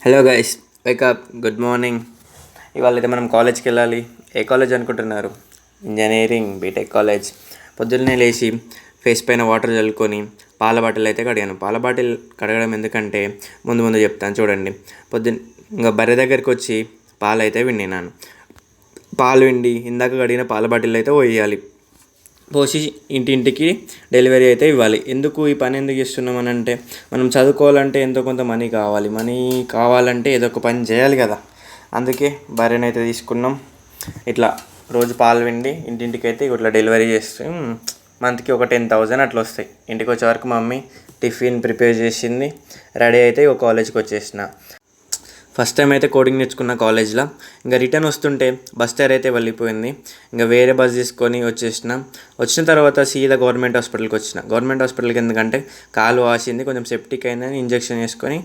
Hello guys, wake up, good morning. ఇవాళ అయితే మనం కాలేజ్కి వెళ్ళాలి. ఏ కాలేజ్ అనుకుంటున్నారు? Engineering BTech college. పొద్దున్నే లేచి ఫేస్ పైన వాటర్ చల్లుకొని పాల బాటిల్ అయితే కడిగాను. పాల బాటిల్ కడగడం ఎందుకంటే ముందు చెప్తాను చూడండి. ఇంకా బర్రె దగ్గరికి వచ్చి పాలు అయితే విండినాను. పాలు విండి ఇందాక కడిగిన పాల బాటిల్ అయితే పోయాలి. పోసి ఇంటింటికి డెలివరీ అయితే ఇవ్వాలి. ఎందుకు ఈ పని ఎందుకు చేస్తున్నామని అంటే, మనం చదువుకోవాలంటే ఎంతో కొంత మనీ కావాలి. మనీ కావాలంటే ఏదో ఒక పని చేయాలి కదా. అందుకే బర్రెని అయితే తీసుకున్నాం. ఇట్లా రోజు పాలు విండి ఇంటింటికి అయితే ఇట్లా డెలివరీ చేస్తే మంత్కి ఒక 10,000 అట్లా వస్తాయి. ఇంటికి వచ్చే వరకు మమ్మీ టిఫిన్ ప్రిపేర్ చేసింది. రెడీ అయితే ఒక కాలేజ్కి వచ్చేసిన. ఫస్ట్ టైం అయితే కోడింగ్ నేర్చుకున్న కాలేజ్లో. ఇంకా రిటర్న్ వస్తుంటే బస్ టైర్ అయితే వెళ్ళిపోయింది. ఇంకా వేరే బస్ తీసుకొని వచ్చిన తర్వాత సీదా గవర్నమెంట్ హాస్పిటల్కి వచ్చిన. గవర్నమెంట్ హాస్పిటల్కి ఎందుకంటే కాలు వాసింది, కొంచెం సెప్టిక్ అయిందని ఇంజెక్షన్ వేసుకొని